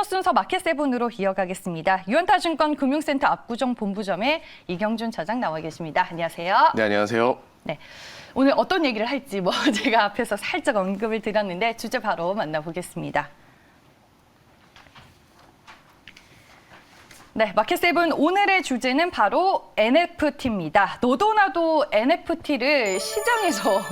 순서 마켓세븐으로 이어가겠습니다. 유한타증권 금융센터 압구정 본부점에 이경준 차장 나와 계십니다. 안녕하세요. 네, 안녕하세요. 네, 오늘 어떤 얘기를 할지 제가 앞에서 살짝 언급을 드렸는데 주제 바로 만나보겠습니다. 네, 마켓세븐 오늘의 주제는 바로 NFT입니다. 너도 나도 NFT를 시장에서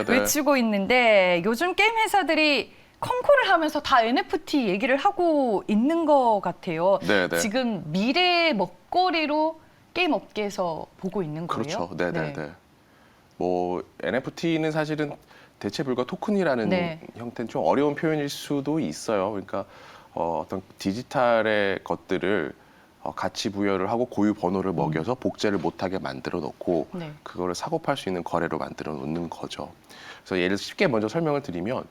외치고 있는데 요즘 게임 회사들이 콩쿠르를 하면서 다 NFT 얘기를 하고 있는 것 같아요. 네네. 지금 미래의 먹거리로 게임 업계에서 보고 있는 거예요? 그렇죠. 네네네. 네. 뭐 NFT는 사실은 대체 불가 토큰이라는 형태는 좀 어려운 표현일 수도 있어요. 그러니까 어떤 디지털의 것들을 가치 부여를 하고 고유 번호를 먹여서 복제를 못하게 만들어 놓고 그거를 사고 팔 수 있는 거래로 만들어 놓는 거죠. 그래서 예를 들어 쉽게 먼저 설명을 드리면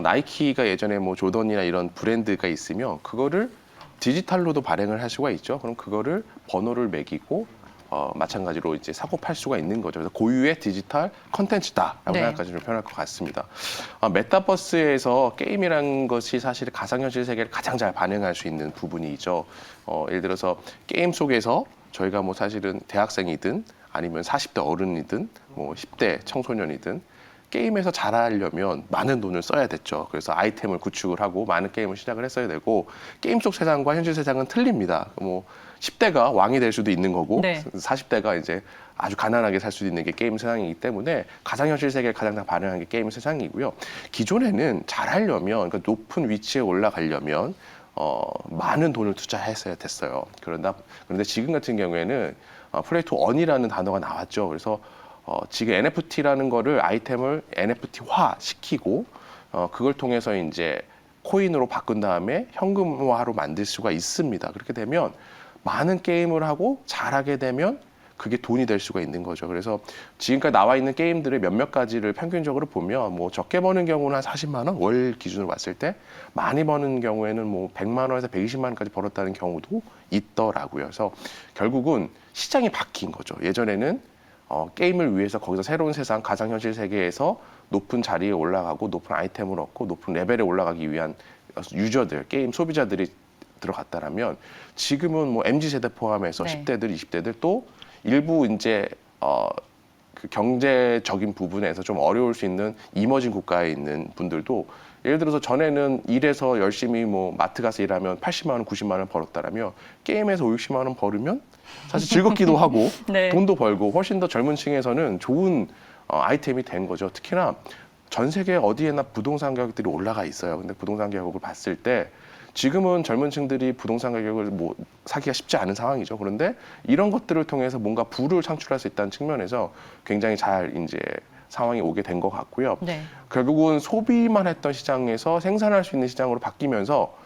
나이키가 예전에 뭐 조던이나 이런 브랜드가 있으면 그거를 디지털로도 발행을 할 수가 있죠. 그럼 그거를 번호를 매기고 마찬가지로 이제 사고 팔 수가 있는 거죠. 그래서 고유의 디지털 컨텐츠다라고 생각하시면 좀 편할 것 같습니다. 메타버스에서 게임이라는 것이 사실 가상현실 세계를 가장 잘 반영할 수 있는 부분이죠. 예를 들어서 게임 속에서 저희가 뭐 사실은 대학생이든 아니면 40대 어른이든 뭐 10대 청소년이든 게임에서 잘하려면 많은 돈을 써야 됐죠. 그래서 아이템을 구축을 하고 많은 게임을 시작을 했어야 되고 게임 속 세상과 현실 세상은 틀립니다. 뭐 10대가 왕이 될 수도 있는 거고 40대가 이제 아주 가난하게 살 수도 있는 게 게임 세상이기 때문에 가상현실 세계를 가장 다 반영한 게 게임 세상이고요. 기존에는 잘하려면 그러니까 높은 위치에 올라가려면 많은 돈을 투자했어야 됐어요. 그런데 지금 같은 경우에는 플레이 투 언이라는 단어가 나왔죠. 그래서 지금 NFT라는 거를 아이템을 NFT화 시키고 그걸 통해서 이제 코인으로 바꾼 다음에 현금화로 만들 수가 있습니다. 그렇게 되면 많은 게임을 하고 잘하게 되면 그게 돈이 될 수가 있는 거죠. 그래서 지금까지 나와 있는 게임들의 몇몇 가지를 평균적으로 보면 뭐 적게 버는 경우는 한 40만 원 월 기준으로 봤을 때 많이 버는 경우에는 뭐 100만 원에서 120만 원까지 벌었다는 경우도 있더라고요. 그래서 결국은 시장이 바뀐 거죠. 예전에는 게임을 위해서 거기서 새로운 세상, 가상현실 세계에서 높은 자리에 올라가고 높은 아이템을 얻고 높은 레벨에 올라가기 위한 유저들, 게임 소비자들이 들어갔다라면 지금은 뭐 MZ세대 포함해서 10대들, 20대들 또 일부 이제 그 경제적인 부분에서 좀 어려울 수 있는 이머징 국가에 있는 분들도 예를 들어서 전에는 일해서 열심히 뭐 마트 가서 일하면 80만 원, 90만 원 벌었다라면 게임에서 50, 60만 원 벌으면 사실 즐겁기도 하고 돈도 벌고 훨씬 더 젊은 층에서는 좋은 아이템이 된 거죠. 특히나 전 세계 어디에나 부동산 가격들이 올라가 있어요. 근데 부동산 가격을 봤을 때 지금은 젊은 층들이 부동산 가격을 뭐 사기가 쉽지 않은 상황이죠. 그런데 이런 것들을 통해서 뭔가 부를 창출할 수 있다는 측면에서 굉장히 잘 이제 상황이 오게 된 것 같고요. 결국은 소비만 했던 시장에서 생산할 수 있는 시장으로 바뀌면서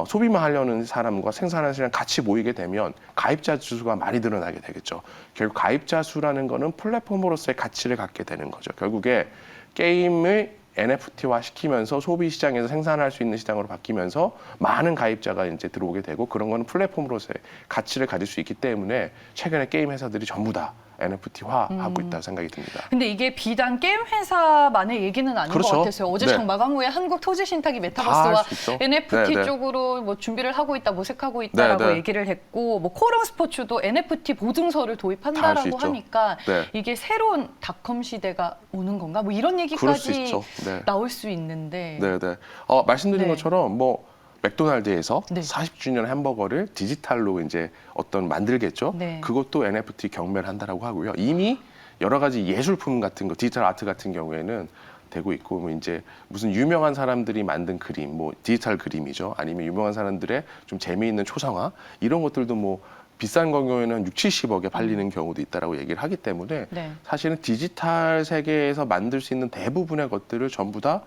소비만 하려는 사람과 생산하는 사람 같이 모이게 되면 가입자 수가 많이 늘어나게 되겠죠. 결국 가입자 수라는 거는 플랫폼으로서의 가치를 갖게 되는 거죠. 결국에 게임을 NFT화 시키면서 소비 시장에서 생산할 수 있는 시장으로 바뀌면서 많은 가입자가 이제 들어오게 되고 그런 거는 플랫폼으로서의 가치를 가질 수 있기 때문에 최근에 게임 회사들이 전부 다 NFT화하고 있다고 생각이 듭니다. 근데 이게 비단 게임 회사만의 얘기는 아닌 것 같아서요. 어제 장마감 후에 한국토지신탁이 메타버스와 NFT 쪽으로 뭐 준비를 하고 있다, 모색하고 있다라고 얘기를 했고, 뭐 코롱 스포츠도 NFT 보증서를 도입한다라고 하니까 이게 새로운 닷컴 시대가 오는 건가? 뭐 이런 얘기까지 나올 수 있는데. 말씀드린 것처럼 뭐 맥도날드에서 40주년 햄버거를 디지털로 이제 만들겠죠. 그것도 NFT 경매를 한다라고 하고요. 이미 여러 가지 예술품 같은 거, 디지털 아트 같은 경우에는 되고 있고, 뭐 이제 무슨 유명한 사람들이 만든 그림, 뭐 디지털 그림이죠. 아니면 유명한 사람들의 좀 재미있는 초상화 이런 것들도 뭐 비싼 경우에는 6, 70억에 팔리는 경우도 있다라고 얘기를 하기 때문에 사실은 디지털 세계에서 만들 수 있는 대부분의 것들을 전부 다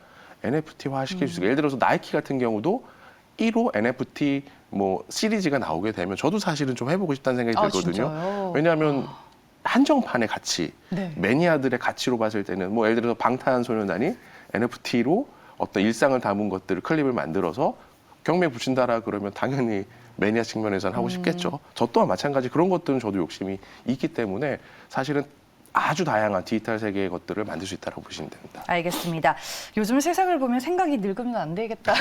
NFT화 시킬 수 있어요. 예를 들어서 나이키 같은 경우도 1호 NFT 뭐 시리즈가 나오게 되면 저도 사실은 좀 해보고 싶다는 생각이 들거든요. 왜냐하면 한정판의 가치, 매니아들의 가치로 봤을 때는 뭐 예를 들어서 방탄소년단이 NFT로 어떤 일상을 담은 것들을 클립을 만들어서 경매에 붙인다라 그러면 당연히 매니아 측면에서는 하고 싶겠죠. 저 또한 마찬가지 그런 것들은 저도 욕심이 있기 때문에 사실은 아주 다양한 디지털 세계의 것들을 만들 수 있다고 보시면 됩니다. 알겠습니다. 요즘 세상을 보면 생각이 늙으면 안 되겠다.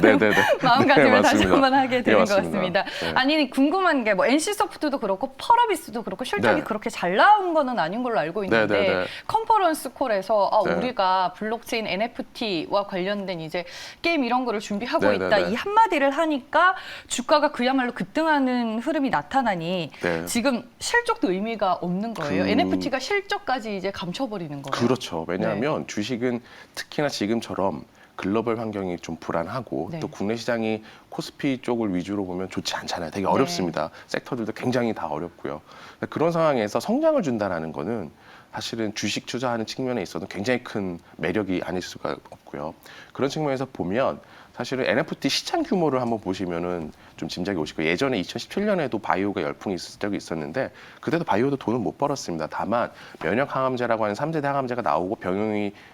네네네. 마음가짐을 다시 한번 하게 되는 것 맞습니다. 같습니다. 아니 궁금한 게 뭐 NC소프트도 그렇고 펄어비스도 그렇고 실적이 그렇게 잘 나온 거는 아닌 걸로 알고 있는데 컨퍼런스 콜에서 우리가 블록체인 NFT와 관련된 이제 게임 이런 거를 준비하고 있다 이 한마디를 하니까 주가가 그야말로 급등하는 흐름이 나타나니 지금 실적도 의미가 없는 거예요. NFT가 실적까지 이제 감춰버리는 거예요. 그렇죠. 왜냐하면 주식은 특히나 지금처럼 글로벌 환경이 좀 불안하고 또 국내 시장이 코스피 쪽을 위주로 보면 좋지 않잖아요. 되게 어렵습니다. 섹터들도 굉장히 다 어렵고요. 그런 상황에서 성장을 준다는 거는 사실은 주식 투자하는 측면에 있어서 굉장히 큰 매력이 아닐 수가 없고요. 그런 측면에서 보면 사실은 NFT 시장 규모를 한번 보시면은 좀 짐작이 오실 거예요. 예전에 2017년에도 바이오가 열풍이 있을 적이 있었는데 그때도 바이오도 돈을 못 벌었습니다. 다만 면역 항암제라고 하는 3세대 항암제가 나오고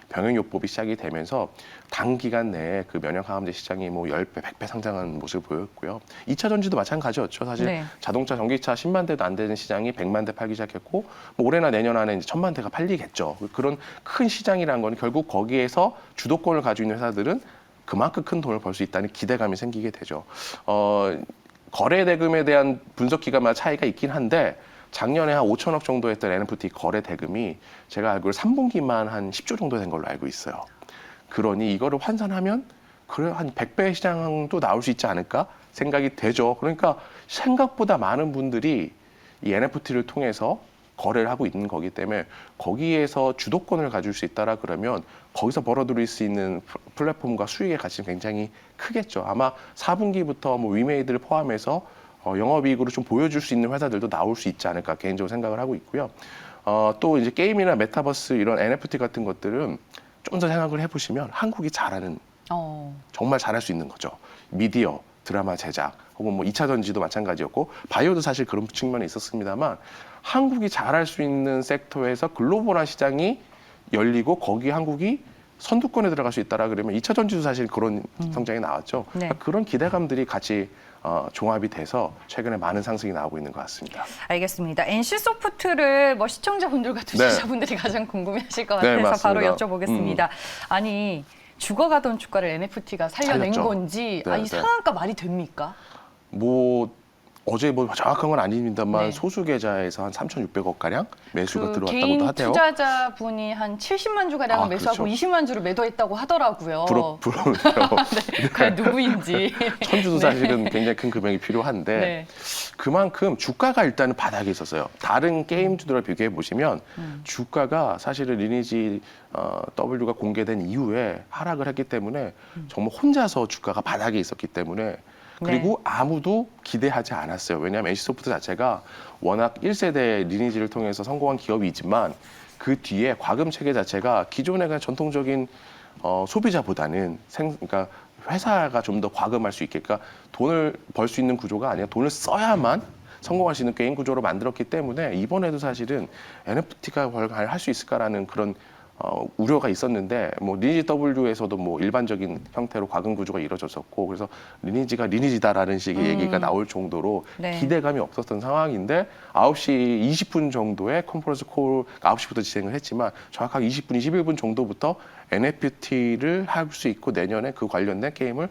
병용요법이 시작이 되면서 단기간 내에 그 면역 항암제 시장이 뭐 10배, 100배 상장하는 모습을 보였고요. 2차 전지도 마찬가지였죠. 사실 자동차, 전기차 10만 대도 안 되는 시장이 100만 대 팔기 시작했고 뭐 올해나 내년 안에 이제 1000만 대가 팔리겠죠. 그런 큰 시장이라는 건 결국 거기에서 주도권을 가지고 있는 회사들은 그만큼 큰 돈을 벌 수 있다는 기대감이 생기게 되죠. 거래 대금에 대한 분석 기간마다 차이가 있긴 한데 작년에 한 5천억 정도 했던 NFT 거래 대금이 제가 알기로 3분기만 한 10조 정도 된 걸로 알고 있어요. 그러니 이거를 환산하면 그래 한 100배 시장도 나올 수 있지 않을까 생각이 되죠. 그러니까 생각보다 많은 분들이 이 NFT를 통해서 거래를 하고 있는 거기 때문에 거기에서 주도권을 가질 수 있다라 그러면 거기서 벌어들일 수 있는 플랫폼과 수익의 가치는 굉장히 크겠죠. 아마 4분기부터 뭐 위메이드를 포함해서 영업이익으로 좀 보여줄 수 있는 회사들도 나올 수 있지 않을까 개인적으로 생각을 하고 있고요. 또 이제 게임이나 메타버스 이런 NFT 같은 것들은 좀 더 생각을 해보시면 한국이 잘하는 정말 잘할 수 있는 거죠. 미디어, 드라마 제작 혹은 뭐 2차 전지도 마찬가지였고 바이오도 사실 그런 측면이 있었습니다만 한국이 잘할 수 있는 섹터에서 글로벌한 시장이 열리고 거기에 한국이 선두권에 들어갈 수 있다라 그러면 2차 전지도 사실 그런 성장이 나왔죠. 그러니까 그런 기대감들이 같이 종합이 돼서 최근에 많은 상승이 나오고 있는 것 같습니다. 알겠습니다. NC소프트를 뭐 시청자분들과 투자자분들이 가장 궁금해하실 것 같아서 바로 여쭤보겠습니다. 아니 죽어가던 주가를 NFT가 살려낸 건지 이 상한가 말이 됩니까? 뭐 어제 뭐 정확한 건 아닙니다만 소수 계좌에서 한 3,600억 가량 매수가 들어왔다고도 개인 하대요. 투자자분이 한 70만 주 가량을 매수하고 20만 주를 매도했다고 하더라고요. 부러운데요. 그 누구인지. 천주도 사실은 굉장히 큰 금액이 필요한데 그만큼 주가가 일단은 바닥에 있었어요. 다른 게임주들과 비교해 보시면 주가가 사실은 리니지 W가 공개된 이후에 하락을 했기 때문에 정말 혼자서 주가가 바닥에 있었기 때문에 그리고 아무도 기대하지 않았어요. 왜냐하면 NC소프트 자체가 워낙 1세대 리니지를 통해서 성공한 기업이지만 그 뒤에 과금 체계 자체가 기존의 그냥 전통적인 소비자보다는 그러니까 회사가 좀 더 과금할 수 있게 그러니까 돈을 벌 수 있는 구조가 아니라 돈을 써야만 성공할 수 있는 게임 구조로 만들었기 때문에 이번에도 사실은 NFT가 할 수 있을까라는 그런 우려가 있었는데 뭐 리니지 W에서도 뭐 일반적인 형태로 과금 구조가 이루어졌었고 그래서 리니지가 리니지다라는 식의 얘기가 나올 정도로 기대감이 없었던 상황인데 9시 20분 정도에 컨퍼런스 콜 9시부터 진행을 했지만 정확하게 20분, 21분 정도부터 NFT를 할 수 있고 내년에 그 관련된 게임을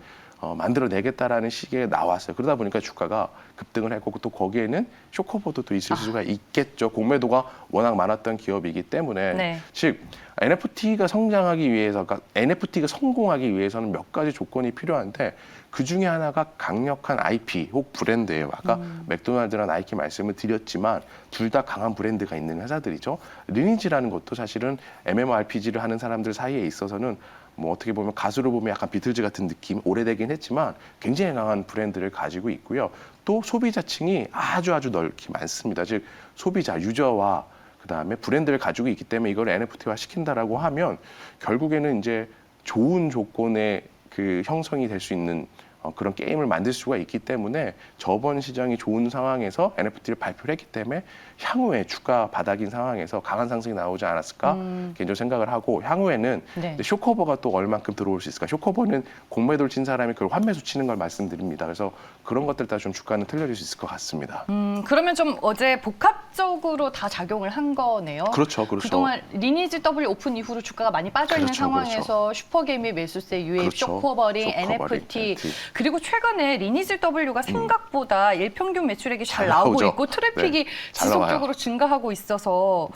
만들어내겠다라는 식의 나왔어요. 그러다 보니까 주가가 급등을 했고 또 거기에는 쇼커보드도 있을 수가 있겠죠. 공매도가 워낙 많았던 기업이기 때문에 즉 NFT가 성장하기 위해서, 그러니까 NFT가 성공하기 위해서는 몇 가지 조건이 필요한데 그 중에 하나가 강력한 IP 혹 브랜드예요. 아까 맥도날드나 나이키 말씀을 드렸지만 둘 다 강한 브랜드가 있는 회사들이죠. 리니지라는 것도 사실은 MMORPG를 하는 사람들 사이에 있어서는 뭐 어떻게 보면 가수로 보면 약간 비틀즈 같은 느낌 오래되긴 했지만 굉장히 강한 브랜드를 가지고 있고요. 또 소비자층이 아주 넓게 많습니다. 즉 소비자, 유저와 그다음에 브랜드를 가지고 있기 때문에 이걸 NFT화 시킨다라고 하면 결국에는 이제 좋은 조건의 그 형성이 될 수 있는 그런 게임을 만들 수가 있기 때문에 저번 시장이 좋은 상황에서 NFT를 발표를 했기 때문에 향후에 주가 바닥인 상황에서 강한 상승이 나오지 않았을까 개인적으로 생각을 하고 향후에는 네. 쇼커버가 또 얼만큼 들어올 수 있을까. 쇼커버는 공매도를 친 사람이 그걸 환매수 치는 걸 말씀드립니다. 그래서 그런 것들 따라 좀 주가는 틀려질 수 있을 것 같습니다. 그러면 좀 어제 복합적으로 다 작용을 한 거네요. 그렇죠. 그동안 리니지 W 오픈 이후로 주가가 많이 빠져있는 상황에서 슈퍼게임의 매수세, 유입, 쇼커버링, NFT 그리고 최근에 리니지 W가 생각보다 일평균 매출액이 잘 나오고 있고 트래픽이 지속적으로 증가하고 있어서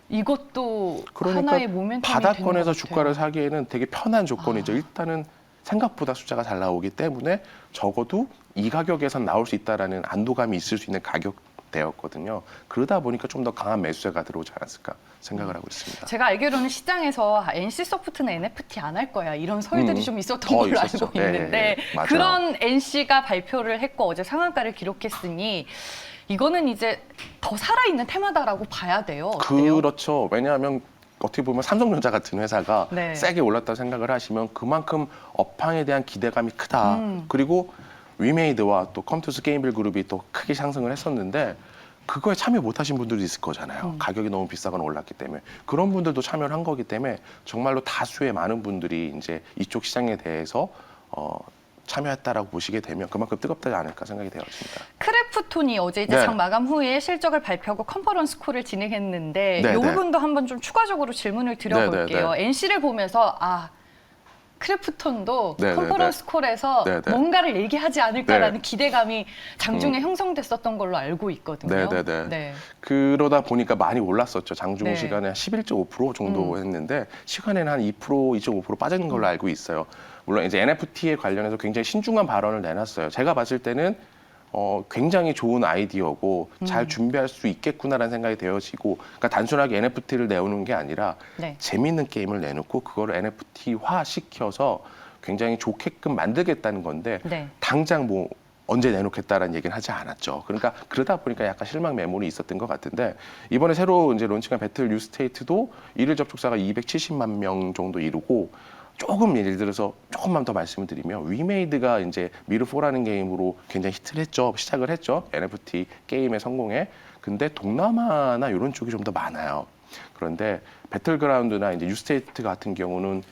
이것도 그러니까 하나의 모멘텀이 바닥권에서 주가를 사기에는 되게 편한 조건이죠. 일단은 생각보다 숫자가 잘 나오기 때문에 적어도 이 가격에선 나올 수 있다라는 안도감이 있을 수 있는 가격대였거든요. 그러다 보니까 좀 더 강한 매수세가 들어오지 않았을까 생각을 하고 있습니다. 제가 알기로는 시장에서 NC소프트는 NFT 안 할 거야 이런 설들이 좀 있었던 걸로 알고 있는데 그런 NC가 발표를 했고 어제 상한가를 기록했으니 이거는 이제 더 살아있는 테마다라고 봐야 돼요. 어때요? 그렇죠. 왜냐하면 어떻게 보면 삼성전자 같은 회사가 세게 올랐다고 생각을 하시면 그만큼 업황에 대한 기대감이 크다. 그리고 위메이드와 또 컴투스 게임빌 그룹이 또 크게 상승을 했었는데 그거에 참여 못하신 분들도 있을 거잖아요. 가격이 너무 비싸거나 올랐기 때문에 그런 분들도 참여를 한 거기 때문에 정말로 다수의 많은 분들이 이제 이쪽 시장에 대해서 참여했다라고 보시게 되면 그만큼 뜨겁지 않을까 생각이 되었습니다. 크래프톤이 어제 이제 장 마감 후에 실적을 발표하고 컨퍼런스 콜을 진행했는데 이 부분도 한번 좀 추가적으로 질문을 드려볼게요. NC를 보면서 크래프톤도 컨퍼런스 콜에서 뭔가를 얘기하지 않을까라는 기대감이 장중에 형성됐었던 걸로 알고 있거든요. 그러다 보니까 많이 올랐었죠. 장중 시간에 11.5% 정도 했는데 시간에는 한 2%, 2.5% 빠지는 걸로 알고 있어요. 물론 이제 NFT에 관련해서 굉장히 신중한 발언을 내놨어요. 제가 봤을 때는 굉장히 좋은 아이디어고 잘 준비할 수 있겠구나라는 생각이 되어지고 그러니까 단순하게 NFT를 내오는 게 아니라 재미있는 게임을 내놓고 그거를 NFT화 시켜서 굉장히 좋게끔 만들겠다는 건데 당장 뭐 언제 내놓겠다라는 얘기는 하지 않았죠. 그러니까 그러다 보니까 약간 실망 매물이 있었던 것 같은데 이번에 새로 이제 론칭한 배틀 뉴 스테이트도 일일 접속자가 270만 명 정도 이루고 조금 예를 들어서 조금만 더 말씀을 드리면 위메이드가 이제 미르4라는 게임으로 굉장히 히트를 했죠. 시작을 했죠. NFT 게임의 성공에. 근데 동남아나 이런 쪽이 좀 더 많아요. 그런데 배틀그라운드나 이제 뉴스테이트 같은 경우는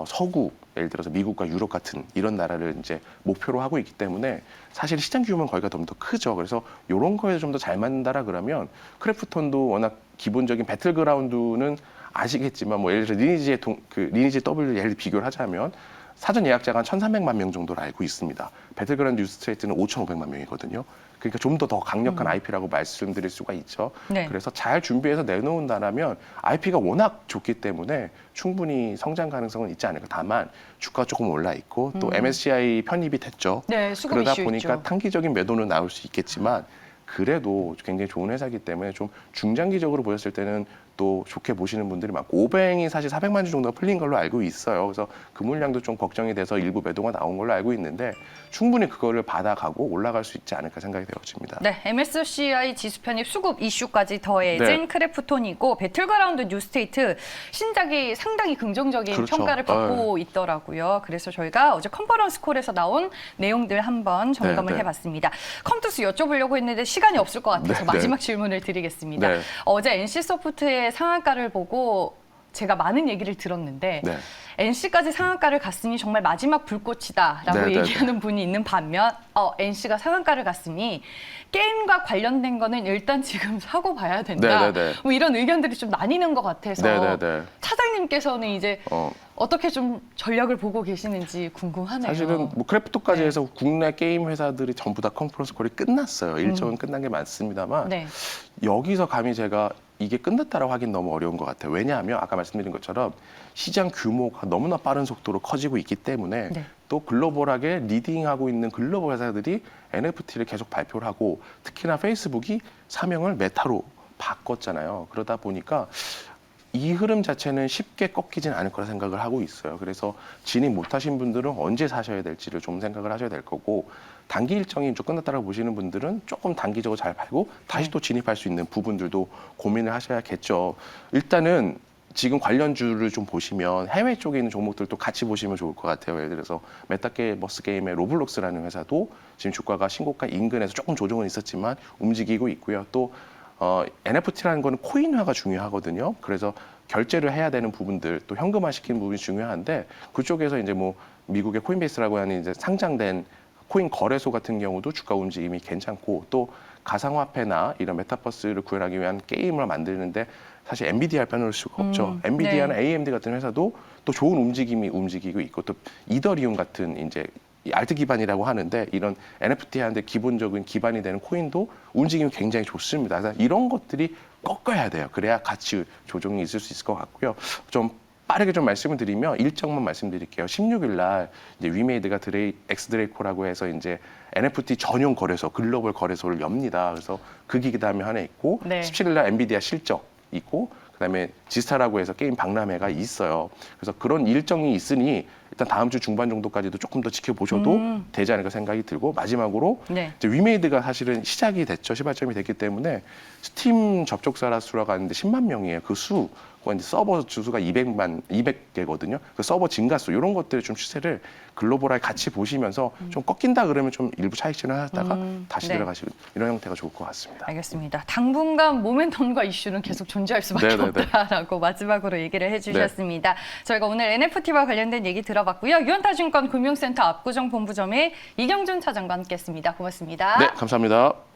서구 예를 들어서 미국과 유럽 같은 이런 나라를 이제 목표로 하고 있기 때문에 사실 시장 규모는 거기가 좀 더 크죠. 그래서 이런 거에 좀 더 잘 맞는다라 그러면 크래프톤도 워낙 기본적인 배틀그라운드는 아시겠지만 뭐 예를 들어 리니지 W 예를 비교를 하자면 사전 예약자가 한 1,300만 명 정도로 알고 있습니다. 배틀그라운드 뉴스트레이트는 5,500만 명이거든요. 그러니까 좀 더 강력한 IP라고 말씀드릴 수가 있죠. 그래서 잘 준비해서 내놓는다라면 IP가 워낙 좋기 때문에 충분히 성장 가능성은 있지 않을까. 다만 주가가 조금 올라 있고 또 MSCI 편입이 됐죠. 그러다 보니까 있죠. 단기적인 매도는 나올 수 있겠지만 그래도 굉장히 좋은 회사이기 때문에 좀 중장기적으로 보셨을 때는 또 좋게 보시는 분들이 많고 오뱅이 사실 400만 주 정도가 풀린 걸로 알고 있어요. 그래서 그 물량도 좀 걱정이 돼서 일부 매도가 나온 걸로 알고 있는데 충분히 그거를 받아가고 올라갈 수 있지 않을까 생각이 되어집니다. MSCI 지수 편입 수급 이슈까지 더해진 크래프톤이고 배틀그라운드 뉴스테이트 신작이 상당히 긍정적인 평가를 받고 있더라고요. 그래서 저희가 어제 컨퍼런스 콜에서 나온 내용들 한번 점검을 해봤습니다. 컴투스 여쭤보려고 했는데 시간이 없을 것 같아서 마지막 질문을 드리겠습니다. 어제 NC소프트의 상한가를 보고 제가 많은 얘기를 들었는데 NC까지 상한가를 갔으니 정말 마지막 불꽃이다라고 얘기하는 분이 있는 반면 NC가 상한가를 갔으니 게임과 관련된 거는 일단 지금 사고 봐야 된다. 뭐 이런 의견들이 좀 나뉘는 것 같아서 차장님께서는 이제 어떻게 좀 전략을 보고 계시는지 궁금하네요. 사실은 뭐 크래프톤까지 해서 국내 게임 회사들이 전부 다 컨퍼런스 콜이 끝났어요. 일정은 끝난 게 많습니다만 여기서 감히 제가 이게 끝났다라고 하긴 너무 어려운 것 같아요. 왜냐하면 아까 말씀드린 것처럼 시장 규모가 너무나 빠른 속도로 커지고 있기 때문에 또 글로벌하게 리딩하고 있는 글로벌 회사들이 NFT를 계속 발표를 하고 특히나 페이스북이 사명을 메타로 바꿨잖아요. 그러다 보니까 이 흐름 자체는 쉽게 꺾이진 않을 거라 생각을 하고 있어요. 그래서 진입 못하신 분들은 언제 사셔야 될지를 좀 생각을 하셔야 될 거고 단기 일정이 좀 끝났다고 보시는 분들은 조금 단기적으로 잘 팔고 다시 또 진입할 수 있는 부분들도 고민을 하셔야겠죠. 일단은 지금 관련주를 좀 보시면 해외 쪽에 있는 종목들도 같이 보시면 좋을 것 같아요. 예를 들어서 메타게이머스 게임의 로블록스라는 회사도 지금 주가가 신고가 인근에서 조금 조정은 있었지만 움직이고 있고요. 또 NFT라는 거는 코인화가 중요하거든요. 그래서 결제를 해야 되는 부분들, 또 현금화 시키는 부분이 중요한데 그쪽에서 이제 뭐 미국의 코인베이스라고 하는 이제 상장된 코인 거래소 같은 경우도 주가 움직임이 괜찮고 또 가상화폐나 이런 메타버스를 구현하기 위한 게임을 만드는데 사실 엔비디아를 빼놓을 수가 없죠. 엔비디아나 AMD 같은 회사도 또 좋은 움직임이 움직이고 있고 또 이더리움 같은 이제 알트 기반이라고 하는데 이런 NFT 하는데 기본적인 기반이 되는 코인도 움직임이 굉장히 좋습니다. 그래서 이런 것들이 꺾어야 돼요. 그래야 가치 조정이 있을 수 있을 것 같고요. 좀 빠르게 좀 말씀을 드리면 일정만 말씀드릴게요. 16일 날 이제 위메이드가 엑스드레이코라고 해서 이제 NFT 전용 거래소, 글로벌 거래소를 엽니다. 그래서 그 기담이 하나 있고 17일 날 엔비디아 실적 있고 그다음에 지스타라고 해서 게임 박람회가 있어요. 그래서 그런 일정이 있으니 일단 다음 주 중반 정도까지도 조금 더 지켜보셔도 되지 않을까 생각이 들고 마지막으로 이제 위메이드가 사실은 시작이 됐죠. 시발점이 됐기 때문에 스팀 접속자 수라고 하는데 10만 명이에요. 그 수, 이제 서버 주수가 200개거든요. 그 서버 증가수 이런 것들의 좀 추세를 글로벌하게 같이 보시면서 좀 꺾인다 그러면 좀 일부 차익 실현하다가 다시 들어가시는 이런 형태가 좋을 것 같습니다. 알겠습니다. 당분간 모멘텀과 이슈는 계속 존재할 수밖에 없다라고 마지막으로 얘기를 해주셨습니다. 저희가 오늘 NFT와 관련된 얘기 들어봤고요. 유한타증권 금융센터 압구정 본부점의 이경준 차장과 함께했습니다. 고맙습니다. 네, 감사합니다.